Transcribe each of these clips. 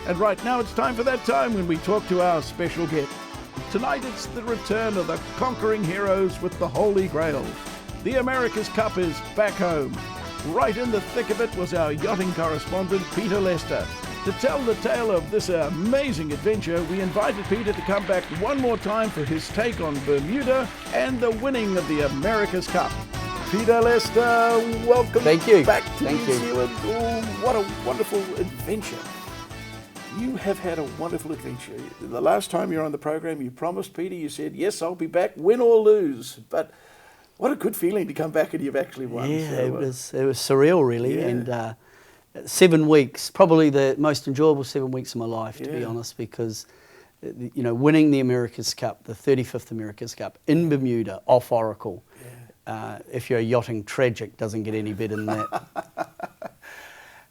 And right now it's time for that time when we talk to our special guest. Tonight it's the return of the conquering heroes with the Holy Grail. The America's Cup is back home. Right in the thick of it was our yachting correspondent, Peter Lester. To tell the tale of this amazing adventure, we invited Peter to come back one more time for his take on Bermuda and the winning of the America's Cup. Peter Lester, welcome back to New Zealand. Oh, what a wonderful adventure. You have had a wonderful adventure. The last time you were on the program, you promised, Peter, you said, yes, I'll be back, win or lose. But what a good feeling to come back and you've actually won. Yeah, so, it was surreal, really. Yeah. And 7 weeks, probably the most enjoyable 7 weeks of my life, to be honest, because you know, winning the America's Cup, the 35th America's Cup in Bermuda, off Oracle. If you're yachting tragic, doesn't get any better than that.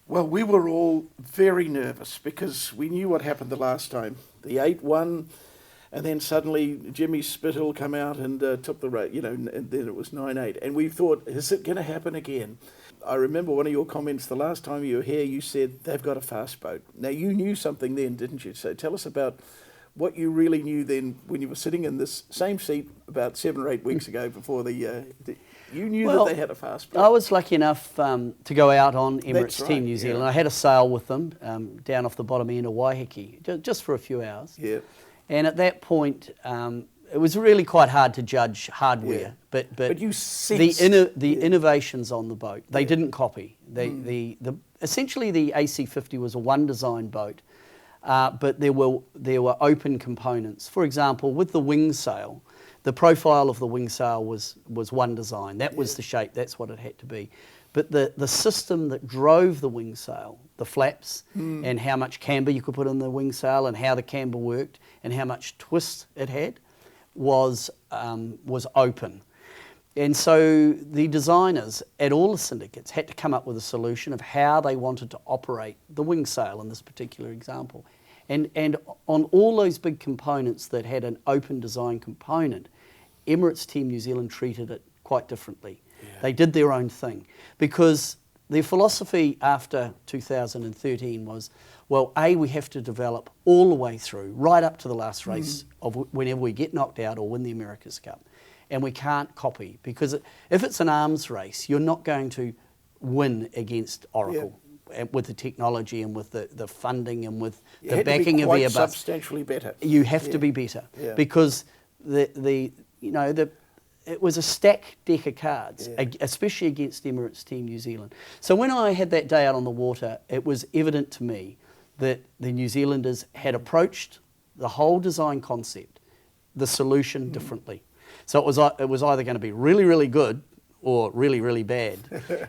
Well, we were all very nervous because we knew what happened the last time. The 8-1, and then suddenly Jimmy Spithill come out and took the race, you know, and then it was 9-8. And we thought, is it going to happen again? I remember one of your comments the last time you were here, you said, they've got a fast boat. Now, you knew something then, didn't you? So tell us about what you really knew then when you were sitting in this same seat about 7 or 8 weeks ago before you knew that they had a fast boat. I was lucky enough to go out on Emirates right, Team New Zealand. I had a sail with them down off the bottom end of Waiheke, just for a few hours. Yeah. And at that point, it was really quite hard to judge hardware. But you sensed the innovations on the boat, they didn't copy. Essentially the AC50 was a one design boat, but there were open components. For example, with the wing sail, the profile of the wing sail was one design. That was the shape, that's what it had to be. But the system that drove the wing sail, the flaps, and how much camber you could put in the wing sail and how the camber worked and how much twist it had was open. And so the designers at all the syndicates had to come up with a solution of how they wanted to operate the wing sail in this particular example. And on all those big components that had an open design component, Emirates Team New Zealand treated it quite differently. Yeah. They did their own thing because their philosophy after 2013 was, well, we have to develop all the way through, right up to the last race of whenever we get knocked out or win the America's Cup. And we can't copy because if it's an arms race, you're not going to win against Oracle. Yeah. With the technology and with the funding and with the backing of Airbus. Substantially better. You have to be better because it was a stacked deck of cards, especially against Emirates Team New Zealand. So when I had that day out on the water, it was evident to me that the New Zealanders had approached the whole design concept, the solution differently. So it was either going to be really, really good or really, really bad.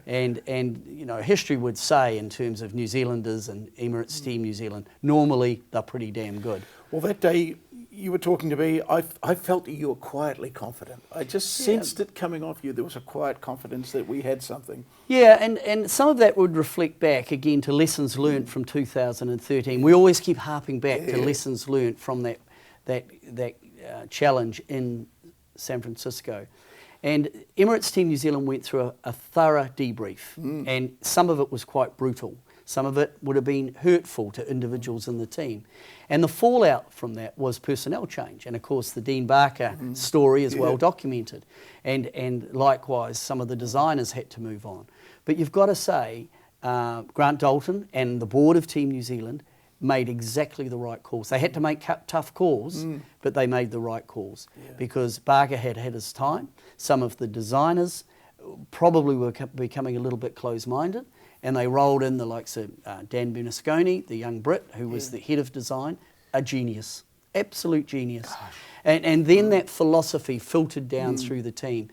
and you know, history would say in terms of New Zealanders and Emirates Team New Zealand, normally they're pretty damn good. Well, that day you were talking to me, I felt that you were quietly confident. I just sensed it coming off you. There was a quiet confidence that we had something. Yeah, and some of that would reflect back again to lessons learned from 2013. We always keep harping back to lessons learned from that challenge in San Francisco. And Emirates Team New Zealand went through a thorough debrief, and some of it was quite brutal. Some of it would have been hurtful to individuals in the team. And the fallout from that was personnel change. And of course, the Dean Barker story is well documented. And likewise, some of the designers had to move on. But you've got to say, Grant Dalton and the board of Team New Zealand made exactly the right calls. They had to make tough calls, but they made the right calls because Barker had his time. Some of the designers probably were becoming a little bit closed-minded, and they rolled in the likes of Dan Bernasconi, the young Brit, who was the head of design, a genius, absolute genius. And then that philosophy filtered down through the team.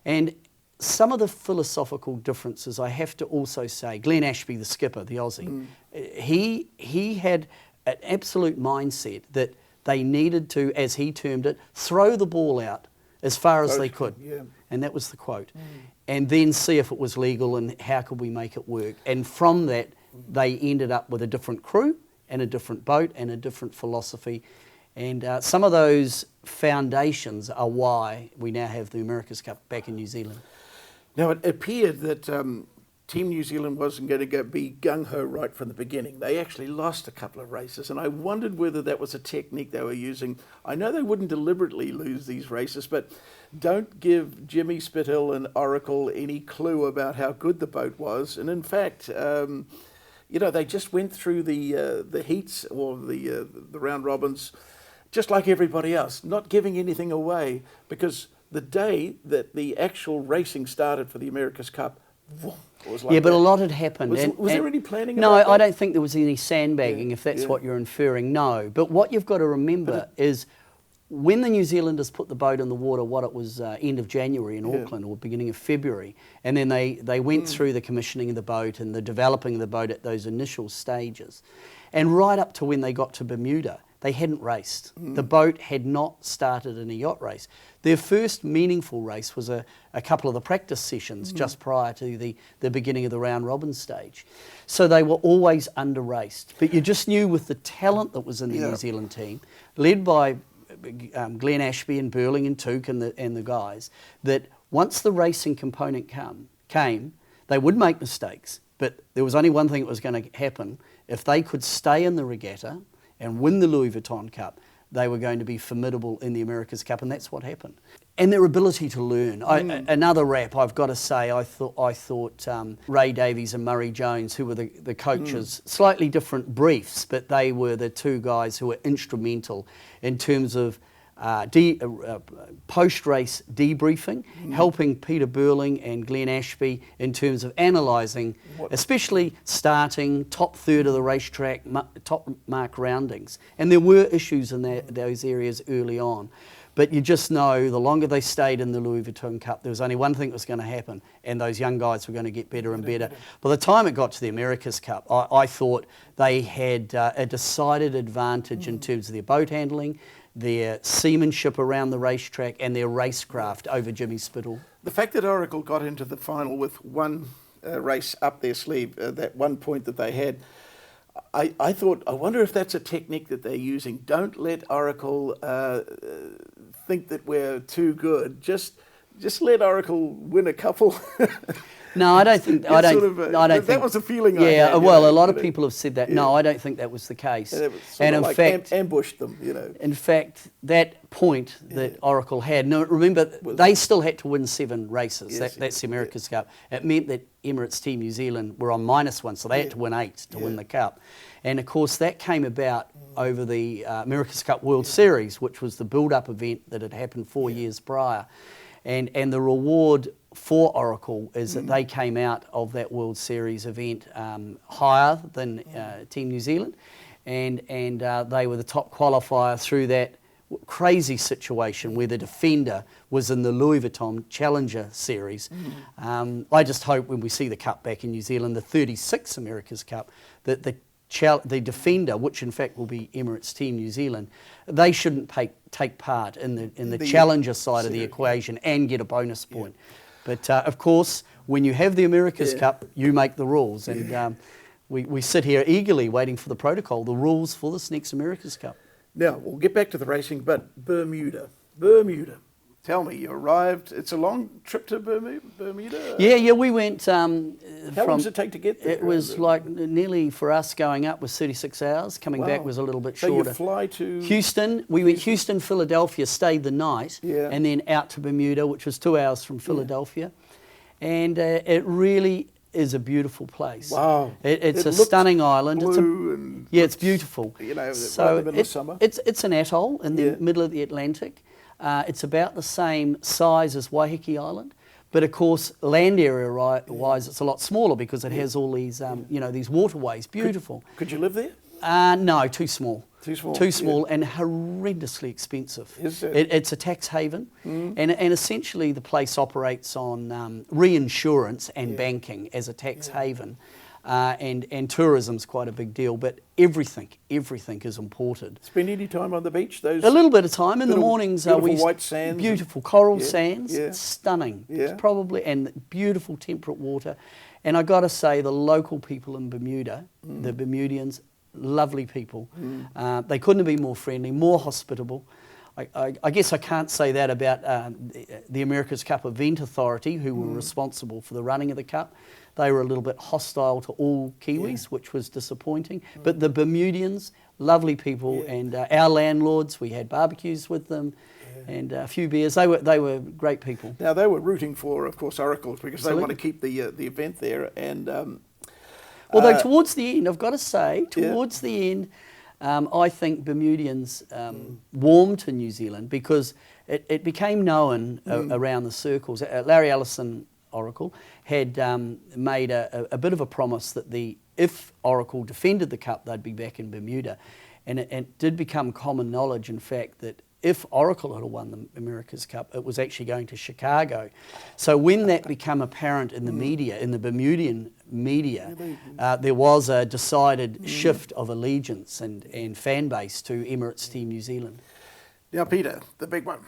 And some of the philosophical differences, I have to also say, Glenn Ashby, the skipper, the Aussie, he had an absolute mindset that they needed to, as he termed it, throw the ball out as far as they could. Yeah. And that was the quote. And then see if it was legal and how could we make it work. And from that, they ended up with a different crew and a different boat and a different philosophy. And some of those foundations are why we now have the America's Cup back in New Zealand. Now, it appeared that Team New Zealand wasn't going to be gung-ho right from the beginning. They actually lost a couple of races, and I wondered whether that was a technique they were using. I know they wouldn't deliberately lose these races, but don't give Jimmy Spithill and Oracle any clue about how good the boat was. And in fact, they just went through the heats or the round robins just like everybody else, not giving anything away, because the day that the actual racing started for the America's Cup, it was like but that. a lot had happened. Was there any planning? No, about that? I don't think there was any sandbagging, if that's what you're inferring, no. But what you've got to remember is when the New Zealanders put the boat in the water, it was end of January in Auckland or beginning of February, and then they went through the commissioning of the boat and the developing of the boat at those initial stages. And right up to when they got to Bermuda, they hadn't raced. The boat had not started in a yacht race. Their first meaningful race was a couple of the practice sessions just prior to the beginning of the round robin stage. So they were always under-raced. But you just knew with the talent that was in the New Zealand team, led by Glenn Ashby and Burling and Took and the guys, that once the racing component came, they would make mistakes. But there was only one thing that was going to happen. If they could stay in the regatta and win the Louis Vuitton Cup, they were going to be formidable in the America's Cup, and that's what happened. And their ability to learn. Another rap, I've got to say, I thought Ray Davies and Murray Jones, who were the coaches, slightly different briefs, but they were the two guys who were instrumental in terms of post-race debriefing, helping Peter Burling and Glenn Ashby in terms of analysing, especially starting top third of the racetrack, top mark roundings. And there were issues in those areas early on. But you just know the longer they stayed in the Louis Vuitton Cup, there was only one thing that was going to happen, and those young guys were going to get better and better. By the time it got to the America's Cup, I thought they had a decided advantage in terms of their boat handling, their seamanship around the racetrack, and their racecraft over Jimmy Spithill. The fact that Oracle got into the final with one race up their sleeve, that one point that they had, I thought, I wonder if that's a technique that they're using. Don't let Oracle think that we're too good. Just let Oracle win a couple. No, I don't think. I don't think that was a feeling. Yeah, I had, well, a lot of people have said that. Yeah. No, I don't think that was the case. And in fact, ambushed them. In fact, that point that Oracle had. Now, remember, they still had to win 7 races. Yes, that's the America's Cup. It meant that Emirates Team New Zealand were on -1, so they had to win 8 to win the Cup. And of course, that came about over the America's Cup World Series, which was the build-up event that had happened 4 years prior. And the reward for Oracle is that they came out of that World Series event higher than Team New Zealand, and they were the top qualifier through that crazy situation where the defender was in the Louis Vuitton Challenger Series. I just hope when we see the Cup back in New Zealand, the 36th America's Cup, that the defender, which in fact will be Emirates Team New Zealand, they shouldn't take part in the Challenger side of the equation and get a bonus point. But of course, when you have the America's Cup, you make the rules, and we sit here eagerly waiting for the protocol, the rules for this next America's Cup. Now, we'll get back to the racing, but Bermuda. Tell me, you arrived, it's a long trip to Bermuda? Yeah, we went How long does it take to get there? It was like nearly, for us going up was 36 hours, coming back was a little bit shorter. So you fly to... Houston, we went Houston, Philadelphia, stayed the night, and then out to Bermuda, which was 2 hours from Philadelphia. And it really is a beautiful place. Wow. It's a stunning island. It's beautiful. You know, right in the middle of summer. It's an atoll in the middle of the Atlantic. It's about the same size as Waiheke Island, but of course, land area-wise, it's a lot smaller because it has all these, these waterways. Beautiful. Could you live there? No, too small. Too small and horrendously expensive. Is it? It's a tax haven, and essentially the place operates on reinsurance and banking as a tax haven. And tourism's quite a big deal, but everything is imported. Spend any time on the beach? A little bit of time in the mornings. Beautiful white sands. Beautiful coral sands. It's stunning. Yeah. It's probably, and beautiful temperate water. And I got to say, the local people in Bermuda, the Bermudians, lovely people. They couldn't have been more friendly, more hospitable. I guess I can't say that about the America's Cup Event Authority, who were responsible for the running of the Cup. They were a little bit hostile to all Kiwis, which was disappointing. But the Bermudians, lovely people, and our landlords, we had barbecues with them, and a few beers. They were great people. Now, they were rooting for, of course, Oracles, because they want to keep the event there. And although towards the end, I've got to say, towards the end, I think Bermudians warmed to New Zealand because it became known around the circles. Larry Ellison, Oracle, had made a bit of a promise that if Oracle defended the Cup, they'd be back in Bermuda. And it did become common knowledge, in fact, that if Oracle had won the America's Cup, it was actually going to Chicago. So when that became apparent in the media, in the Bermudian media, there was a decided shift of allegiance and fan base to Emirates Team New Zealand. Now, Peter, the big one.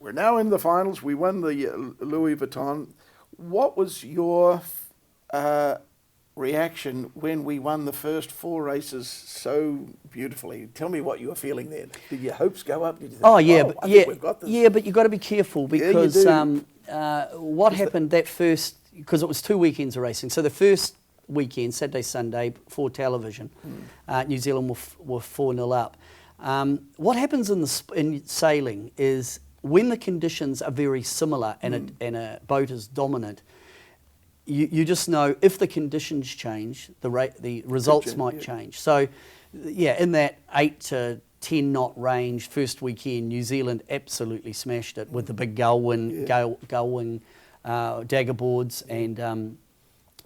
We're now in the finals. We won the Louis Vuitton. What was your reaction when we won the first 4 races so beautifully? Tell me what you were feeling then. Did your hopes go up? Did you think, I think we've got this? Yeah, but you've got to be careful because what happened that first, because it was 2 weekends of racing. So the first weekend, Saturday, Sunday, for television, New Zealand were 4-0 up. What happens in sailing is when the conditions are very similar and a boat is dominant, you just know if the conditions change, the results might change. So, in that 8 to 10 knot range, first weekend, New Zealand absolutely smashed it with the big gullwing dagger boards, and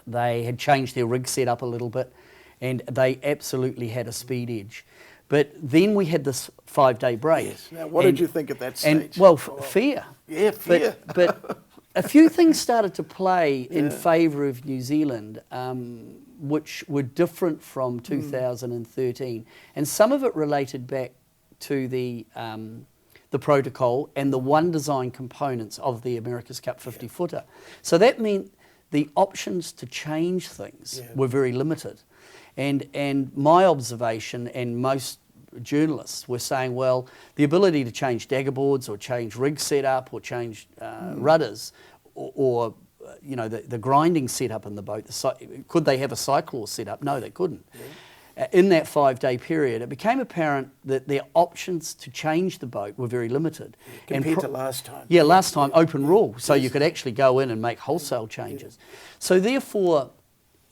they had changed their rig setup a little bit, and they absolutely had a speed edge. But then we had this 5-day break. Yes. Now, what did you think at that stage? Fear. Yeah, fear. But a few things started to play in favour of New Zealand, which were different from 2013, and some of it related back to the protocol and the one design components of the America's Cup 50-footer. So that meant the options to change things were very limited. And my observation, and most journalists were saying, well, the ability to change dagger boards or change rig setup or change rudders or the grinding setup in the boat, could they have a cyclor setup? No, they couldn't. In that 5-day period, it became apparent that their options to change the boat were very limited. Compared to last time. Yeah, last time, open rule, so you could actually go in and make wholesale changes. So therefore,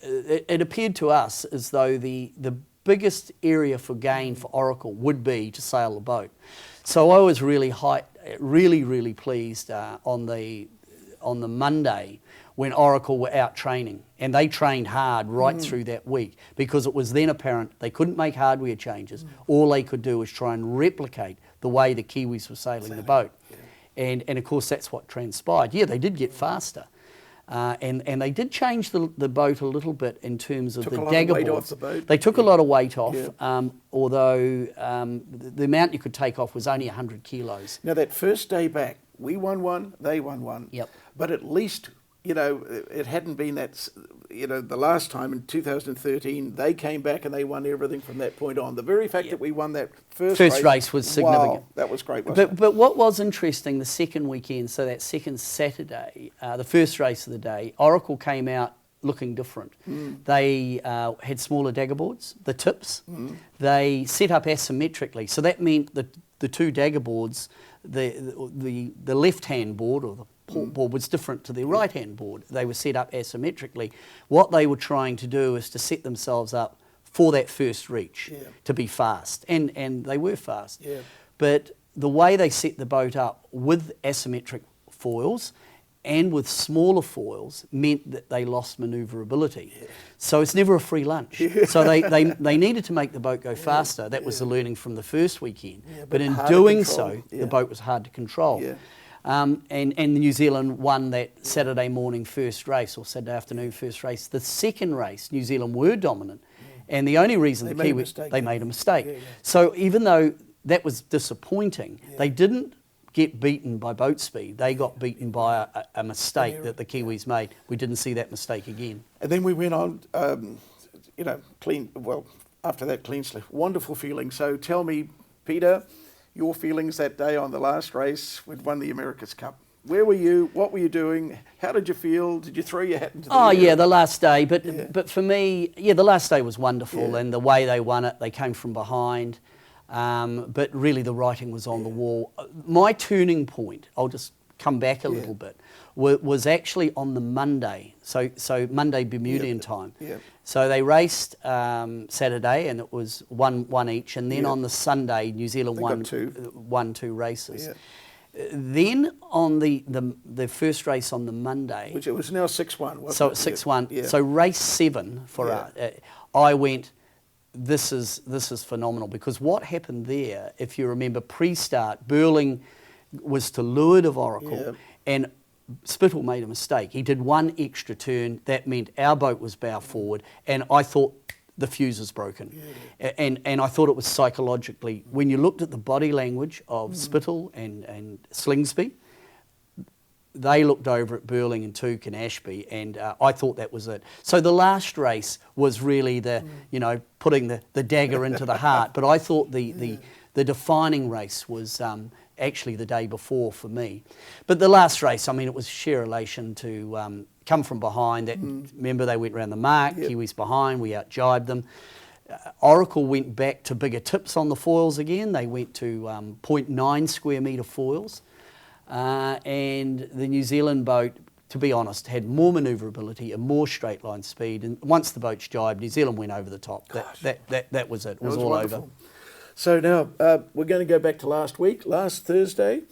it appeared to us as though the biggest area for gain for Oracle would be to sail the boat. So I was really pleased on the Monday when Oracle were out training, and they trained hard right through that week because it was then apparent they couldn't make hardware changes. All they could do was try and replicate the way the Kiwis were sailing the boat. And of course that's what transpired. Yeah, they did get faster. And they did change the boat a little bit in terms of the dagger boards. They took a lot of weight off, although the amount you could take off was only 100 kilos. Now that first day back, we won one, they won one. Yep. But at least, it hadn't been that, the last time in 2013, they came back and they won everything from that point on. The very fact that we won that first race was significant. Wow, that was great, wasn't it? But what was interesting, the second weekend, so that second Saturday, the first race of the day, Oracle came out looking different. They had smaller dagger boards, the tips. They set up asymmetrically. So that meant that the 2 dagger boards, the left-hand board or the port board was different to the right-hand board. They were set up asymmetrically. What they were trying to do is to set themselves up for that first reach, to be fast. And they were fast. Yeah. But the way they set the boat up with asymmetric foils and with smaller foils meant that they lost manoeuvrability. So it's never a free lunch. So they needed to make the boat go faster. That was the learning from the first weekend. But in doing so, the boat was hard to control. And New Zealand won that Saturday morning first race, or Saturday afternoon first race. The second race, New Zealand were dominant. And the only reason they made a mistake. So even though that was disappointing, they didn't get beaten by boat speed. They got beaten by a mistake that the Kiwis made. We didn't see that mistake again. And then we went on, clean, well, after that clean slip. Wonderful feeling. So tell me, Peter, your feelings that day on the last race when won the America's Cup. Where were you? What were you doing? How did you feel? Did you throw your hat into the air? Yeah, the last day. But for me, the last day was wonderful, and the way they won it, they came from behind. But really, the writing was on the wall. My turning point, I'll just come back a little bit, was actually on the Monday. So Monday Bermudian time. Yeah. So they raced Saturday, and it was one each. And then on the Sunday, New Zealand won two races. Yeah. Then on the first race on the Monday, which it was now 6-1. So it's 6-1. Yeah. So race 7 for us, I went. This is phenomenal, because what happened there, if you remember, pre-start, Burling was to leeward of Oracle, and Spittle made a mistake. He did one extra turn. That meant our boat was bow forward, and I thought the fuse was broken. And I thought it was psychologically. When you looked at the body language of Spittle and Slingsby, they looked over at Burling and Tuke and Ashby, and I thought that was it. So the last race was really putting the dagger into the heart. But I thought the defining race was actually the day before for me. But the last race, I mean, it was sheer elation to come from behind. Remember, they went round the mark, Kiwis behind, we out-jibed them. Oracle went back to bigger tips on the foils again. They went to 0.9 square metre foils. And the New Zealand boat, to be honest, had more manoeuvrability and more straight line speed. And once the boats jibed, New Zealand went over the top. That was it. It was all wonderful. over. So now we're going to go back to last week, last Thursday.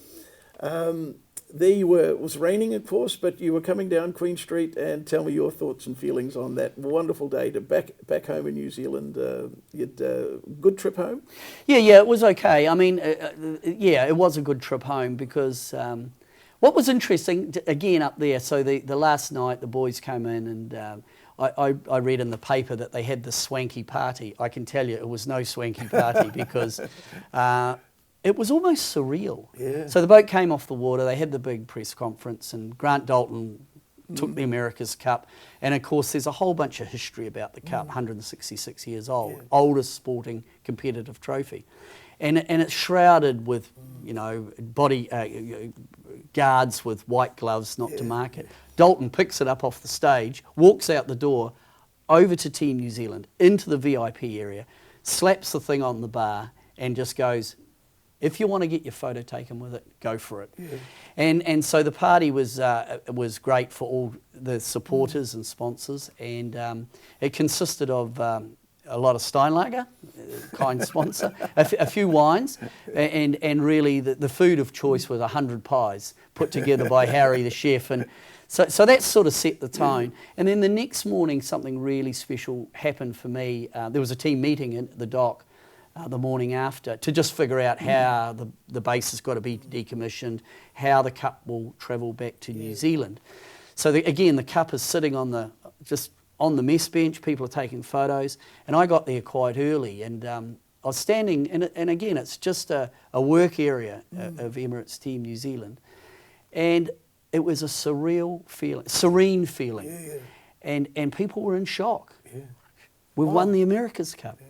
It was raining, of course, but you were coming down Queen Street, and tell me your thoughts and feelings on that wonderful day to back home in New Zealand. You had a good trip home? Yeah, it was okay. I mean, it was a good trip home, because what was interesting, again up there, so the last night the boys came in, and I read in the paper that they had this swanky party. I can tell you it was no swanky party, because it was almost surreal. Yeah. So the boat came off the water, they had the big press conference, and Grant Dalton took the America's Cup. And of course, there's a whole bunch of history about the Cup, 166 years old, oldest sporting competitive trophy. And it's shrouded with, body guards with white gloves not to mark it. Dalton picks it up off the stage, walks out the door, over to Team New Zealand, into the VIP area, slaps the thing on the bar, and just goes, if you want to get your photo taken with it, go for it. Yeah. And so the party was great for all the supporters and sponsors, and it consisted of a lot of Steinlager, kind sponsor, a few wines, and really the food of choice was 100 pies put together by Harry the chef. And so that sort of set the tone. And then the next morning, something really special happened for me. There was a team meeting at the dock the morning after to just figure out how the base has got to be decommissioned, how the Cup will travel back to New Zealand. So again, the Cup is sitting on the mess bench, people are taking photos, and I got there quite early, and I was standing, and again, it's just a work area of Emirates Team New Zealand, and it was a serene feeling, and people were in shock. Yeah. We've won the America's Cup. Yeah.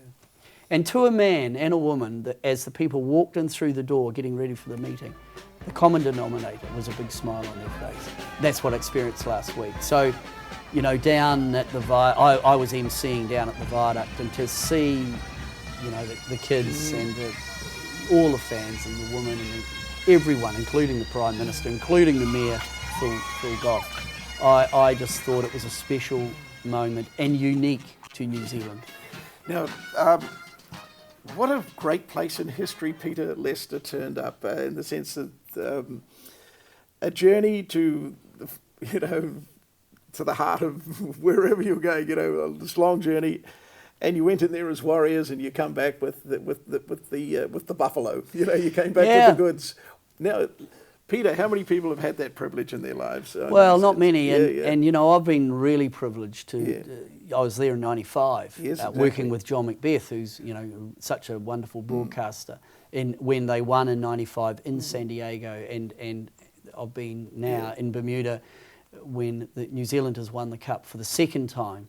And to a man and a woman, as the people walked in through the door getting ready for the meeting, the common denominator was a big smile on their face. That's what I experienced last week. So, down at the I was emceeing down at the Viaduct, and to see, the kids and all the fans and the women and everyone, including the Prime Minister, including the Mayor, Phil Goff, I just thought it was a special moment and unique to New Zealand. Now, what a great place in history Peter Lester turned up, in the sense that a journey to, to the heart of wherever you're going, this long journey, and you went in there as warriors, and you come back with the buffalo. You came back with the goods. Now, Peter, how many people have had that privilege in their lives? Well, not many, and I've been really privileged to. I was there in '95, working with John Macbeth, who's such a wonderful broadcaster. When they won in '95 in San Diego, and I've been now in Bermuda when New Zealand has won the Cup for the second time,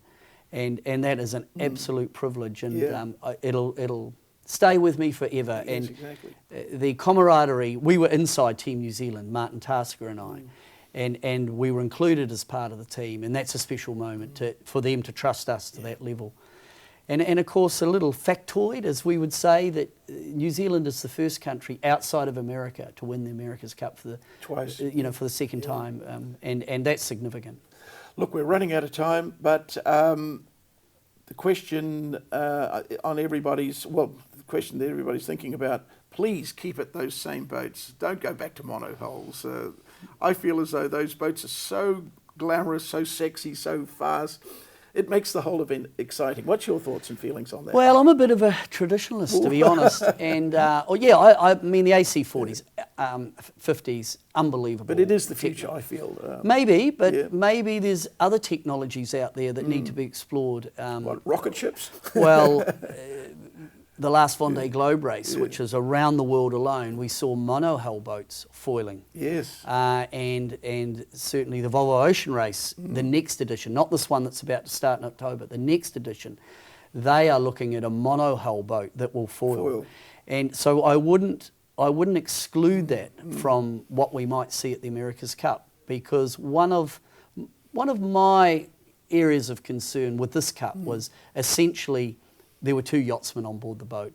and that is an absolute privilege, and it'll stay with me forever. Yes, and exactly. The camaraderie, we were inside Team New Zealand, Martin Tasker and I, and we were included as part of the team, and that's a special moment for them to trust us to that level. And of course, a little factoid, as we would say, that New Zealand is the first country outside of America to win the America's Cup for the Twice. for the second time, and that's significant. Look, we're running out of time, but the question on everybody's, well, the question that everybody's thinking about, please keep it those same boats. Don't go back to monohulls. I feel as though those boats are so glamorous, so sexy, so fast. It makes the whole event exciting. What's your thoughts and feelings on that? Well, I'm a bit of a traditionalist, to be honest. And, I mean, the AC40s, 50s, unbelievable. But it is the future, I feel. Maybe, but maybe there's other technologies out there that need to be explored. What, rocket ships? Well, the last Vendée Globe race, which is around the world alone, we saw monohull boats foiling. Yes. And certainly the Volvo Ocean race, the next edition, not this one that's about to start in October, the next edition, they are looking at a monohull boat that will foil. And so I wouldn't exclude that from what we might see at the America's Cup, because one of my areas of concern with this Cup was essentially there were two yachtsmen on board the boat.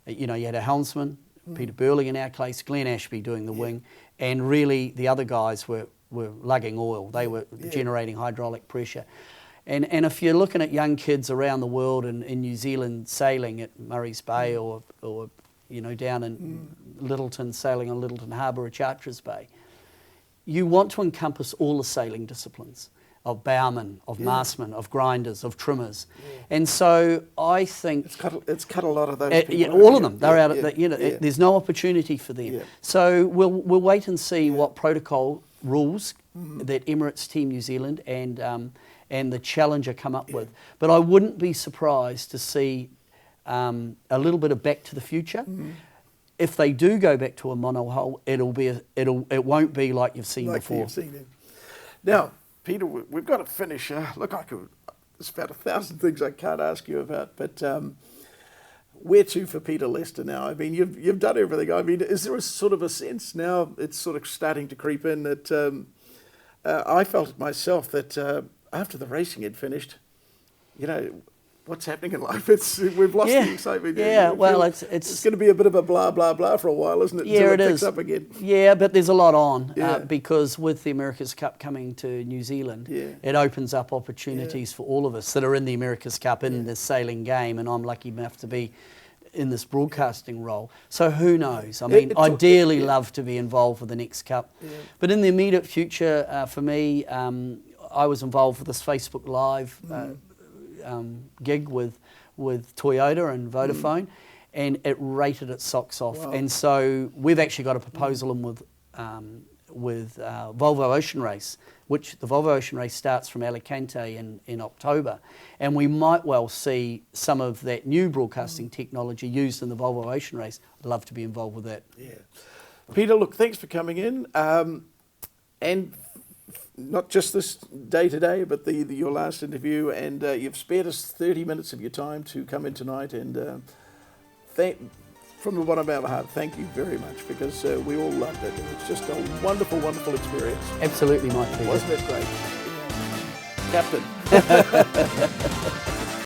You know, you had a helmsman, Peter Burling in our case, Glenn Ashby doing the wing, and really the other guys were lugging oil. They were generating hydraulic pressure. And if you're looking at young kids around the world in New Zealand sailing at Murray's Bay or down in Lyttelton, sailing on Lyttelton Harbour or Chartres Bay, you want to encompass all the sailing disciplines of bowmen, of mastmen, of grinders, of trimmers. And so I think it's cut a lot of those people all of them. They're out of there's no opportunity for them. So we'll wait and see what protocol rules that Emirates Team New Zealand and the Challenger come up with. But I wouldn't be surprised to see a little bit of Back to the Future. If they do go back to a monohull, it won't be like you've seen before. You've seen it. Now, Peter, we've got to finish. Look, there's about 1,000 things I can't ask you about, but where to for Peter Lester now? I mean, you've done everything. I mean, is there a sort of a sense now, it's sort of starting to creep in that I felt it myself that after the racing had finished, what's happening in life? We've lost the excitement. Well, it's going to be a bit of a blah blah blah for a while, isn't it? Yeah, until it picks is. Up again. Yeah, but there's a lot on because with the America's Cup coming to New Zealand, it opens up opportunities for all of us that are in the America's Cup in this sailing game, and I'm lucky enough to be in this broadcasting role. So who knows? I mean, I'd dearly love to be involved with the next Cup, but in the immediate future, for me, I was involved with this Facebook Live gig with Toyota and Vodafone, and it rated its socks off. Wow. And so we've actually got a proposal in with Volvo Ocean Race, which the Volvo Ocean Race starts from Alicante in October, and we might well see some of that new broadcasting technology used in the Volvo Ocean Race. I'd love to be involved with that. Yeah, Peter, look, thanks for coming in, and not just this day today, but your last interview, and you've spared us 30 minutes of your time to come in tonight, and from the bottom of our heart, thank you very much, because we all loved it. It was just a wonderful, wonderful experience. Absolutely, my pleasure. Wasn't it great? Captain.